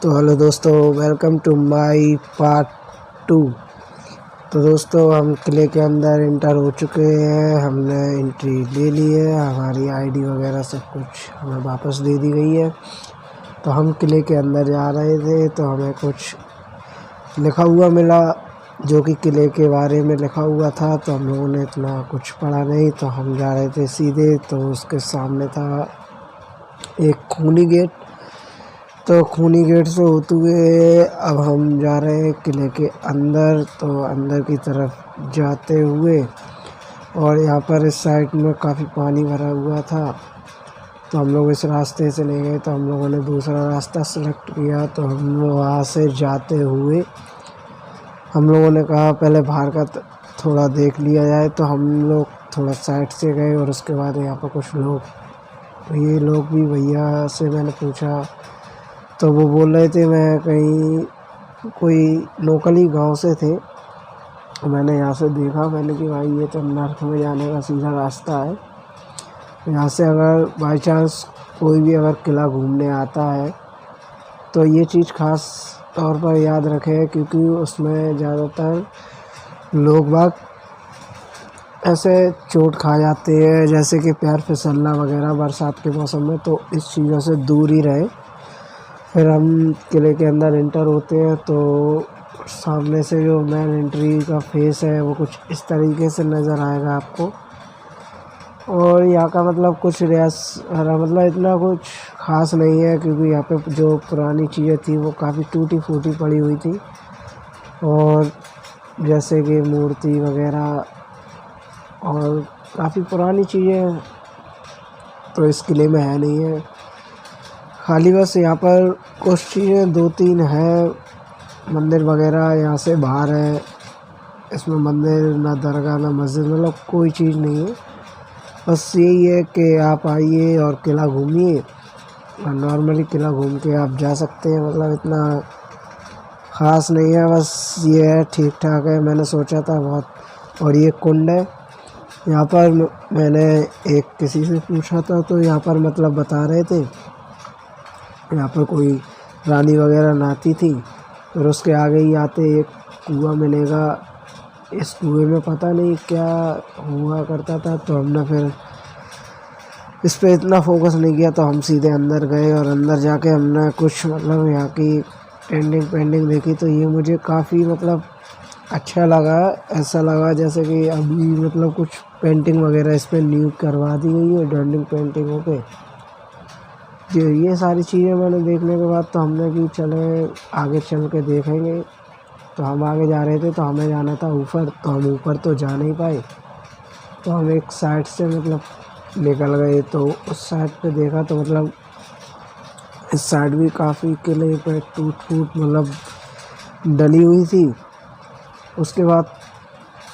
तो हेलो दोस्तों, welcome to my part 2। तो दोस्तों हम किले के अंदर इंटर हो चुके हैं। हमने एंट्री ले ली है, हमारी आईडी वगैरह सब कुछ हमें वापस दे दी गई है। तो हम किले के अंदर जा रहे थे तो हमें कुछ लिखा हुआ मिला जो कि किले के बारे में लिखा हुआ था। तो हम लोगों ने इतना कुछ पढ़ा नहीं, तो हम जा रहे थे सीधे। तो उसके सामने था एक खूनी गेट। तो खूनी गेट से होते हुए अब हम जा रहे हैं किले के अंदर। तो अंदर की तरफ जाते हुए और यहाँ पर इस साइड में काफ़ी पानी भरा हुआ था, तो हम लोग इस रास्ते से नहीं गए। तो हम लोगों ने दूसरा रास्ता सेलेक्ट किया। तो हम वहाँ से जाते हुए हम लोगों ने कहा पहले बाहर का थोड़ा देख लिया जाए। तो हम लोग थोड़ा साइड से गए और उसके बाद यहाँ पर कुछ लोग ये लोग भी भैया से मैंने पूछा, तो वो बोल रहे थे मैं कहीं कोई लोकल ही गांव से थे। मैंने यहाँ से देखा, मैंने कि भाई ये तो नर्क में जाने का सीधा रास्ता है। यहाँ से अगर बाई चांस कोई भी अगर किला घूमने आता है तो ये चीज़ ख़ास तौर पर याद रखे, क्योंकि उसमें ज़्यादातर लोग बाग ऐसे चोट खा जाते हैं, जैसे कि पैर फिसलना वगैरह बरसात के मौसम में। तो इस चीज़ों से दूर ही रहे। फिर हम किले के अंदर इंटर होते हैं तो सामने से जो मेन एंट्री का फेस है वो कुछ इस तरीके से नज़र आएगा आपको। और यहाँ का मतलब कुछ मतलब इतना कुछ ख़ास नहीं है, क्योंकि यहाँ पे जो पुरानी चीज़ें थी वो काफ़ी टूटी फूटी पड़ी हुई थी। और जैसे कि मूर्ति वगैरह और काफ़ी पुरानी चीज़ें तो इस किले में है नहीं है। खाली बस यहाँ पर कुछ चीज़ें 2-3 हैं, मंदिर वगैरह यहाँ से बाहर है। इसमें मंदिर ना दरगाह ना मस्जिद, मतलब कोई चीज़ नहीं है। बस यही है कि आप आइए और किला घूमिए, और नॉर्मली किला घूम के आप जा सकते हैं। मतलब इतना ख़ास नहीं है, बस ये है ठीक ठाक है। मैंने सोचा था बहुत। और ये कुंड है यहाँ पर, मैंने एक किसी से पूछा था तो यहाँ पर मतलब बता रहे थे यहाँ पर कोई रानी वगैरह नहाती थी। फिर उसके आगे ही आते एक कुआं मिलेगा। इस कुएं में पता नहीं क्या हुआ करता था, तो हमने फिर इस पे इतना फोकस नहीं किया। तो हम सीधे अंदर गए और अंदर जाके हमने कुछ मतलब यहाँ की पेंटिंग देखी। तो ये मुझे काफ़ी मतलब अच्छा लगा। ऐसा लगा जैसे कि अभी मतलब कुछ पेंटिंग वगैरह इस पर न्यू करवा दी गई है, डेंडिंग पेंटिंगों पे। जो ये सारी चीज़ें मैंने देखने के बाद तो हमने कि चले आगे चल के देखेंगे। तो हम आगे जा रहे थे, तो हमें जाना था ऊपर। तो हम ऊपर तो जा नहीं पाए, तो हम एक साइड से मतलब निकल गए। तो उस साइड पे देखा तो मतलब इस साइड भी काफ़ी किले पे टूट फूट मतलब डली हुई थी। उसके बाद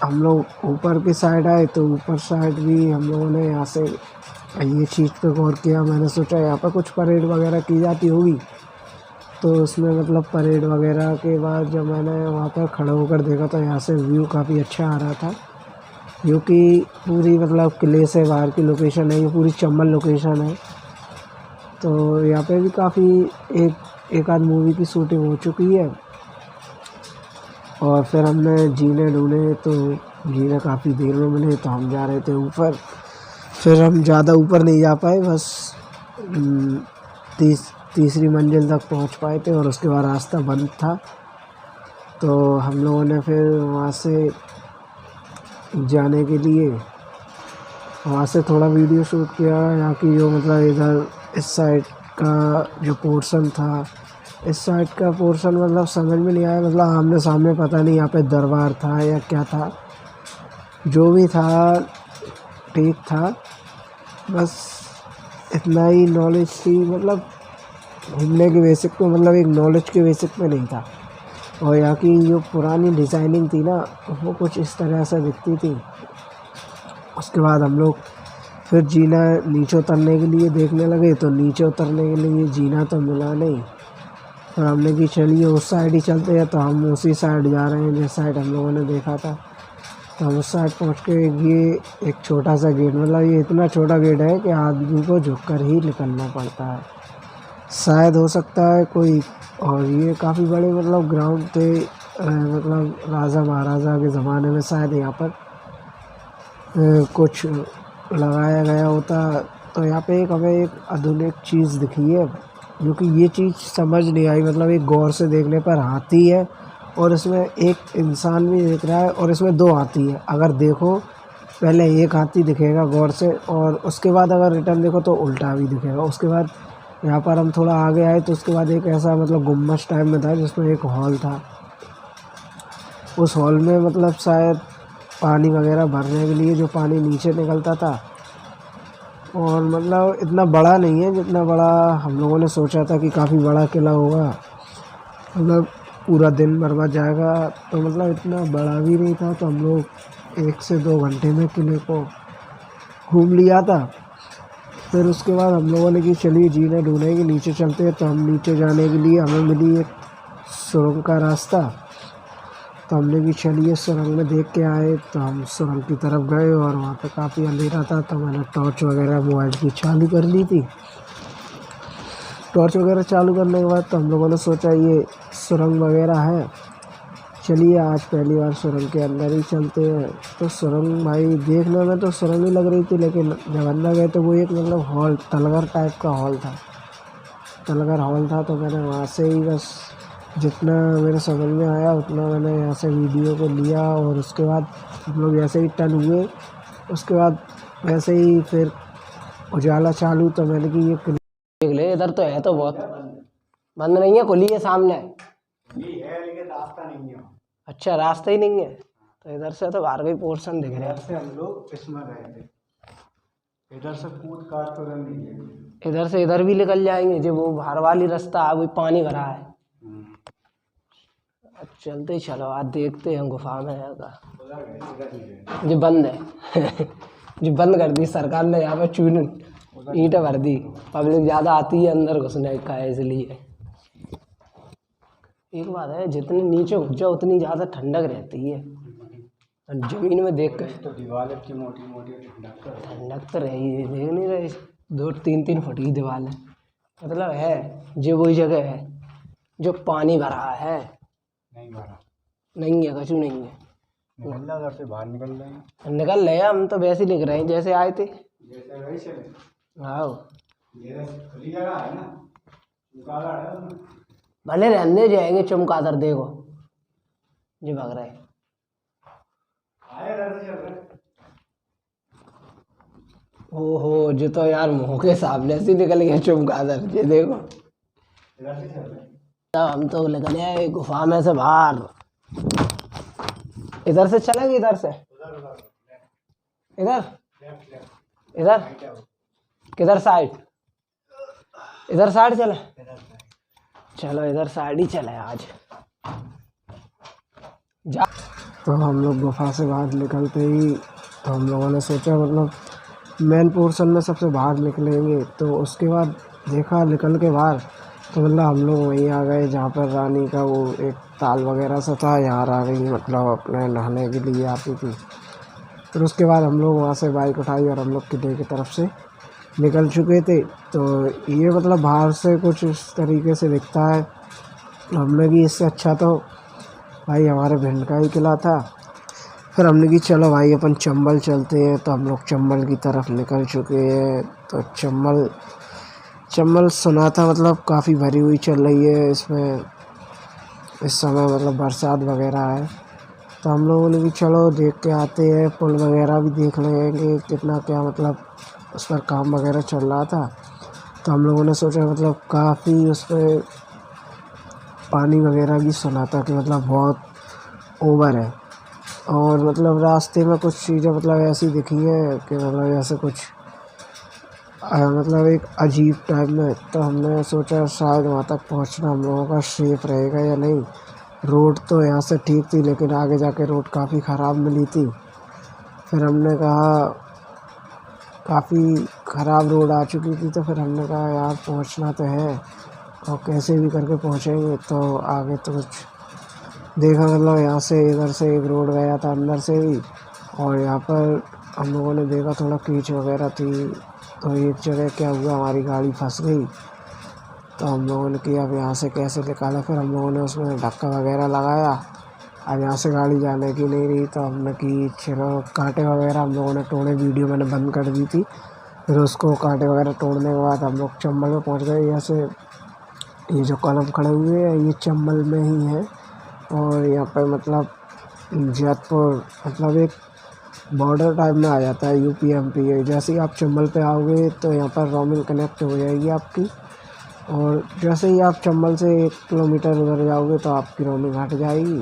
हम लोग ऊपर की साइड आए, तो ऊपर साइड भी हम लोगों ने यहाँ से ये चीज़ पे गौर किया। मैंने सोचा यहाँ पर कुछ परेड वगैरह की जाती होगी। तो उसमें मतलब परेड वगैरह के बाद जब मैंने वहाँ पर खड़ा होकर देखा तो यहाँ से व्यू काफ़ी अच्छा आ रहा था, क्योंकि पूरी मतलब किले से बाहर की लोकेशन है, ये पूरी चंबल लोकेशन है। तो यहाँ पे भी काफ़ी एक आध मूवी की शूटिंग हो चुकी है। और फिर हमने जीने ढूंढे, तो जीने काफ़ी देर में मिले। तो हम जा रहे थे ऊपर। फिर हम ज़्यादा ऊपर नहीं जा पाए, बस तीसरी मंजिल तक पहुंच पाए थे, और उसके बाद रास्ता बंद था। तो हम लोगों ने फिर वहाँ से जाने के लिए वहाँ से थोड़ा वीडियो शूट किया। यहाँ की जो मतलब इधर इस साइड का जो पोर्शन था, इस साइड का पोर्शन मतलब समझ में नहीं आया। मतलब आमने सामने पता नहीं यहाँ पे दरबार था या क्या था, जो भी था ठीक था। बस इतना ही नॉलेज थी, मतलब घूमने के बेसिक पे, मतलब एक नॉलेज के बेसिक पे नहीं था। और यहाँ की जो पुरानी डिज़ाइनिंग थी ना, वो कुछ इस तरह से दिखती थी। उसके बाद हम लोग फिर जीना नीचे उतरने के लिए देखने लगे। तो नीचे उतरने के लिए जीना तो मिला नहीं। फिर हमने कि चलिए उस साइड ही चलते हैं। तो हम उसी साइड जा रहे हैं जिस साइड हम लोगों ने देखा था। तो हम उस साइड पहुँच के ये एक छोटा सा गेट, मतलब ये इतना छोटा गेट है कि आदमी को झुक कर ही निकलना पड़ता है। शायद हो सकता है कोई और ये काफ़ी बड़े मतलब ग्राउंड थे, मतलब राजा महाराजा के ज़माने में शायद यहाँ पर कुछ लगाया गया होता। तो यहाँ पे एक हमें एक आधुनिक चीज़ दिखी है, जो कि ये चीज़ समझ नहीं आई। मतलब एक गौर से देखने पर हाथी है और इसमें एक इंसान भी दिख रहा है और इसमें 2 हाथी है। अगर देखो पहले एक हाथी दिखेगा गौर से, और उसके बाद अगर रिटर्न देखो तो उल्टा भी दिखेगा। उसके बाद यहाँ पर हम थोड़ा आगे आए तो उसके बाद एक ऐसा मतलब गुम्बज टाइप में था, जिसमें एक हॉल था। उस हॉल में मतलब शायद पानी वगैरह भरने के लिए जो पानी नीचे निकलता था, और मतलब इतना बड़ा नहीं है जितना बड़ा हम लोगों ने सोचा था कि काफ़ी बड़ा किला होगा, मतलब पूरा दिन बर्बाद जाएगा। तो मतलब इतना बड़ा भी नहीं था। तो हम लोग 1 से 2 घंटे में किले को घूम लिया था। फिर उसके बाद हम लोगों ने कि चलिए जीने ढूंढे कि नीचे चलते हैं। तो हम नीचे जाने के लिए हमें मिली एक सुरंग का रास्ता। तो हमने भी चलिए सुरंग में देख के आए। तो हम सुरंग की तरफ गए और वहाँ पे काफ़ी अंधेरा था। तो मैंने टॉर्च वगैरह मोबाइल की चालू कर ली थी। टॉर्च वगैरह चालू करने के बाद तो हम लोगों ने सोचा ये सुरंग वगैरह है, चलिए आज पहली बार सुरंग के अंदर ही चलते हैं। तो सुरंग भाई देखने में तो सुरंग ही लग रही थी, लेकिन जब अंदर गए तो वो एक मतलब हॉल, तलगर टाइप का हॉल था। तलगर हॉल था। तो मैंने वहाँ से ही बस जितना मेरे समझ में आया उतना मैंने यहाँ से वीडियो को लिया। और उसके बाद हम लोग ऐसे ही टर्न हुए। उसके बाद वैसे ही फिर उजाला चालू। तो मैंने कि ये देख ले, इधर तो है तो बहुत बंद नहीं है, खुली है सामने है, लेकिन रास्ता नहीं है। अच्छा, रास्ता ही नहीं है। तो इधर से तो बाहर का पोर्शन दिख रहा है। इधर से हम लोग इसमें गए थे, इधर से कूद काट तो नहीं है। इधर से इधर भी निकल जाएंगे, जो वो बाहर वाली रास्ता है वो पानी भरा है। अब चलते चलो, आज देखते हैं गुफा में जाएगा। जो बंद है जो बंद कर दी सरकार ने, यहाँ पे चून ईंट भर दी। पब्लिक ज़्यादा आती है अंदर घुसने का, इसलिए। एक बात है, जितने नीचे घुस जाओ उतनी ज़्यादा ठंडक रहती है। जमीन में देख कर तो दीवार की मोटी मोटी ठंडक तो रही है। देख नहीं रहे, 2-3 फुट की दीवार है। मतलब है जो वही जगह है जो पानी भरा है। नहीं भरा नहीं है, कछु नहीं है। उधर से बाहर निकल रहे हैं, निकल रहे हैं। हम तो वैसे लिख रहे हैं जैसे आए थे, जैसे वही चले। हाँ, ये खुली जगह है ना, चमकादड़ है उसमें। भले रहने जाएंगे चमकादड़, देखो जी भाग रहे हैं। ओहो, जो तो यार मुँह के सामने से निकल गया चमगादड़, ये देखो। हम तो निकले आए गुफा में से बाहर। इधर से चलेंगे, इधर से, इधर इधर किधर साइड, इधर साइड चले। चलो इधर साइड ही चले आज जा। तो हम लोग गुफा से बाहर निकलते ही तो हम लोगों ने सोचा मतलब मेन पोर्शन में सबसे बाहर निकलेंगे। तो उसके बाद देखा निकल के बाहर तो मतलब हम लोग वहीं आ गए जहाँ पर रानी का वो एक ताल वगैरह सा था। यहाँ रानी मतलब अपने नहाने के लिए आती थी। फिर उसके बाद हम लोग वहाँ से बाइक उठाई और हम लोग किले की तरफ से निकल चुके थे। तो ये मतलब बाहर से कुछ इस तरीके से दिखता है। हमने कि इससे अच्छा तो भाई हमारे भिंड का ही किला था। फिर हमने कि चलो भाई अपन चंबल चलते हैं। तो हम लोग चंबल की तरफ निकल चुके हैं। तो चंबल सुना था मतलब काफ़ी भरी हुई चल रही है इसमें इस समय, मतलब बरसात वगैरह है। तो हम लोगों ने भी चलो देख के आते हैं, पुल वगैरह भी देख लेंगे कितना क्या मतलब उस पर काम वगैरह चल रहा था। तो हम लोगों ने सोचा मतलब काफ़ी उस पर पानी वगैरह भी सुना था कि मतलब बहुत ओवर है। और मतलब रास्ते में कुछ चीज़ें मतलब ऐसी दिखी हैं कि मतलब ऐसे कुछ मतलब एक अजीब टाइप में। तो हमने सोचा शायद वहाँ तक पहुँचना हम लोगों का सेफ रहेगा या नहीं। रोड तो यहाँ से ठीक थी, लेकिन आगे जाके रोड काफ़ी ख़राब मिली थी। फिर हमने कहा काफ़ी ख़राब रोड आ चुकी थी। तो फिर हमने कहा यार पहुँचना तो है और कैसे भी करके पहुँचेंगे। तो आगे तो कुछ देखा मतलब यहाँ से इधर से एक रोड गया था अंदर से भी, और यहाँ पर हम लोगों ने देखा थोड़ा कीच वगैरह थी। तो एक जगह क्या हुआ, हमारी गाड़ी फंस गई। तो हम लोगों ने किया अब यहाँ से कैसे निकाला। फिर हम लोगों ने उसमें धक्का वगैरह लगाया। अब यहाँ से गाड़ी जाने की नहीं रही तो हमने कि चलो कांटे वगैरह हम लोगों ने तोड़े। वीडियो मैंने बंद कर दी थी। फिर उसको कांटे वगैरह तोड़ने के बाद हम लोग चंबल में पहुँच गए। यहाँ से ये जो कॉलम खड़े हुए हैं ये चंबल में ही है। और यहाँ पर मतलब जैतपुर मतलब एक बॉर्डर टाइप में आ जाता है यूपी एमपी। जैसे ही आप चंबल पे आओगे तो यहाँ पर रोमिंग कनेक्ट हो जाएगी आपकी। और जैसे ही आप चंबल से 1 किलोमीटर उधर जाओगे तो आपकी रोमिंग हट जाएगी।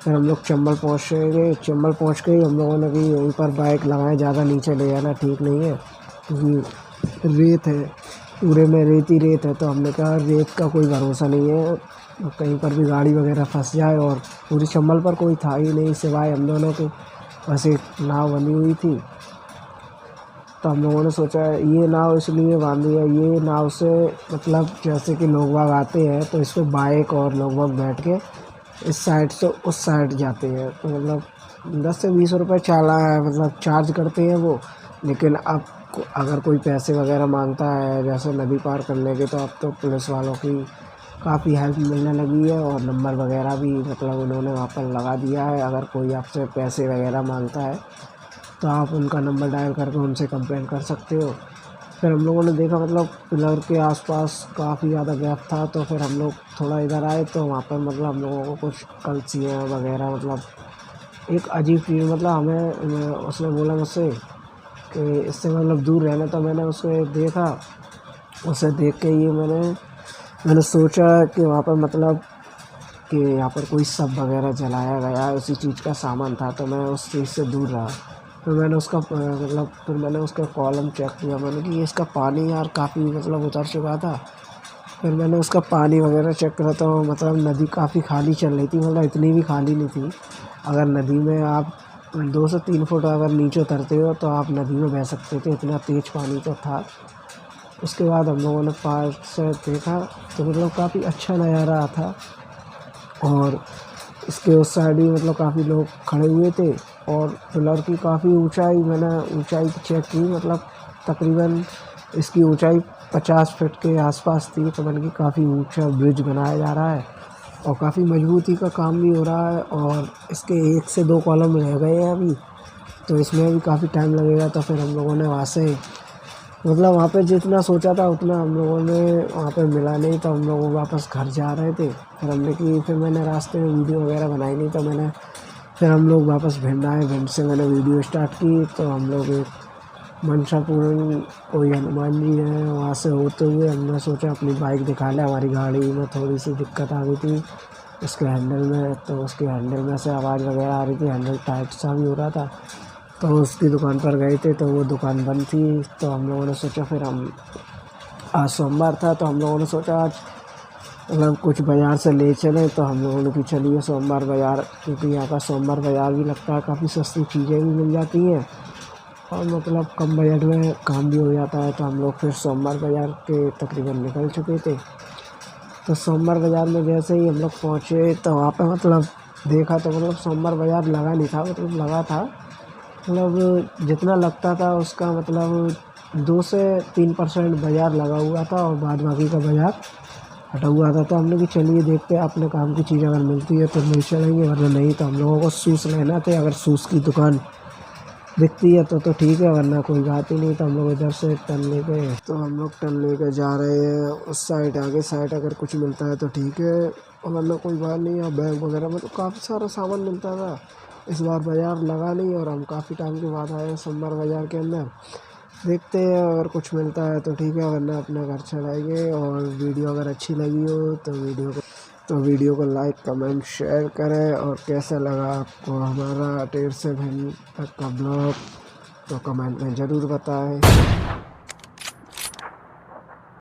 फिर हम लोग चंबल पहुँचेंगे। चंबल पहुँच के हम लोगों ने भी यहीं पर बाइक लगाए। ज़्यादा नीचे ले जाना ठीक नहीं है क्योंकि रेत है, पूरे में रेत ही रेत है। तो हमने कहा रेत का कोई भरोसा नहीं है, कहीं पर भी गाड़ी वगैरह फंस जाए। और पूरी चंबल पर कोई था ही नहीं सिवाय हम दोनों के, बस एक नाव बनी हुई थी। तो हम लोगों ने सोचा ये नाव इसलिए बांधी है, ये नाव से मतलब जैसे कि लोग बाग आते हैं तो इस पर बाइक और लोग बाग बैठ के इस साइड से उस साइड जाते हैं। तो मतलब 10 से 20 रुपये मतलब चार्ज करते हैं वो। लेकिन अब अगर कोई पैसे वगैरह मांगता है जैसे नदी पार करने के, तो अब तो पुलिस वालों की काफ़ी हेल्प मिलने लगी है। और नंबर वगैरह भी मतलब उन्होंने वहाँ पर लगा दिया है। अगर कोई आपसे पैसे वगैरह मांगता है तो आप उनका नंबर डायल करके उनसे कंप्लेंट कर सकते हो। फिर हम लोगों ने देखा मतलब पिलर के आसपास काफ़ी ज़्यादा गैप था। तो फिर हम लोग थोड़ा इधर आए तो वहाँ पर मतलब हम लोगों को कुछ कलसियाँ वगैरह मतलब एक अजीब चीज़ मतलब हमें उसने बोला मुझसे कि इससे मतलब दूर रहना। तो मैंने उसे देखा, उसे देख के ये मैंने सोचा कि वहाँ पर मतलब कि यहाँ पर कोई शव वगैरह जलाया गया है, उसी चीज़ का सामान था। तो मैं उस चीज़ से दूर रहा। फिर मैंने उसका कॉलम चेक किया। मैंने कि इसका पानी यार काफ़ी मतलब उतर चुका था। फिर मैंने उसका पानी वगैरह चेक करा तो मतलब नदी काफ़ी खाली चल रही थी, मतलब इतनी भी खाली नहीं थी। अगर नदी में आप 2 से 3 फुट अगर नीचे उतरते हो तो आप नदी में बह सकते थे, इतना तेज़ पानी तो था। उसके बाद हम लोगों ने पास से देखा तो मतलब काफ़ी अच्छा नज़ारा था। और इसके उस साइड ही मतलब काफ़ी लोग खड़े हुए थे। और पिलर की काफ़ी ऊंचाई मैंने ऊंचाई चेक की, मतलब तकरीबन इसकी ऊंचाई 50 फीट के आसपास थी। तो मैंने कि काफ़ी ऊंचा ब्रिज बनाया जा रहा है और काफ़ी मजबूती का काम भी हो रहा है। और इसके 1 से 2 कॉलम रह गए हैं अभी, तो इसमें भी काफ़ी टाइम लगेगा। तो फिर हम लोगों ने वहाँ से मतलब वहाँ पे जितना सोचा था उतना हम लोगों ने वहाँ पे मिला नहीं। तो हम लोग वापस घर जा रहे थे। फिर मैंने रास्ते में वीडियो वगैरह बनाई नहीं। तो फिर हम लोग वापस भिंड आए। भिंड से मैंने वीडियो स्टार्ट की। तो हम लोग एक मनसापुरम कोई हनुमान जी है, वहाँ से होते हुए हमने सोचा अपनी बाइक दिखा लें। हमारी गाड़ी में थोड़ी सी दिक्कत आ गई थी उसके हैंडल में, तो उसके हैंडल में से आवाज़ वगैरह आ रही थी, हैंडल टाइट सा भी हो रहा था। तो उसकी दुकान पर गए थे तो वो दुकान बंद थी। तो हम लोगों ने सोचा फिर आज सोमवार था तो हम लोगों ने सोचा आज मतलब कुछ बाज़ार से ले चलें। तो हम लोगों ने कि चलिए सोमवार बाज़ार, क्योंकि यहाँ का सोमवार बाज़ार भी लगता है, काफ़ी सस्ती चीज़ें भी मिल जाती हैं और मतलब कम बजट में काम भी हो जाता है। तो हम लोग फिर सोमवार बाज़ार के तकरीबन निकल चुके थे। तो सोमवार बाज़ार में जैसे ही हम लोग पहुँचे तो वहाँ पे मतलब देखा तो मतलब सोमवार बाज़ार लगा नहीं था, मतलब लगा था, मतलब जितना लगता था उसका मतलब 2 से 3% बाज़ार लगा हुआ था और बाद बाकी का बाज़ार हटा हुआ था। तो हमने कि चलिए देखते हैं अपने काम की चीज़ अगर मिलती है तो ले चलेंगे, वरना नहीं। तो हम लोगों को शूज़ लेना थे, अगर शूज़ की दुकान दिखती है तो ठीक है, वरना कोई बात ही नहीं। तो हम लोग इधर से टन लेके जा रहे हैं उस साइड, आगे साइड अगर कुछ मिलता है तो ठीक है, वरना कोई बात नहीं। यहाँ बैग वगैरह में तो काफ़ी सारा सामान मिलता था। इस बार बाज़ार लगा नहीं और हम काफ़ी टाइम के बाद आए हैं सोमवार बाज़ार के अंदर। देखते हैं अगर कुछ मिलता है तो ठीक है, वरना अपना घर चलाएंगे। और वीडियो अगर अच्छी लगी हो तो वीडियो को लाइक कमेंट शेयर करें। और कैसा लगा आपको हमारा टेढ़ से भिंड तक का ब्लॉग तो कमेंट में ज़रूर बताएं।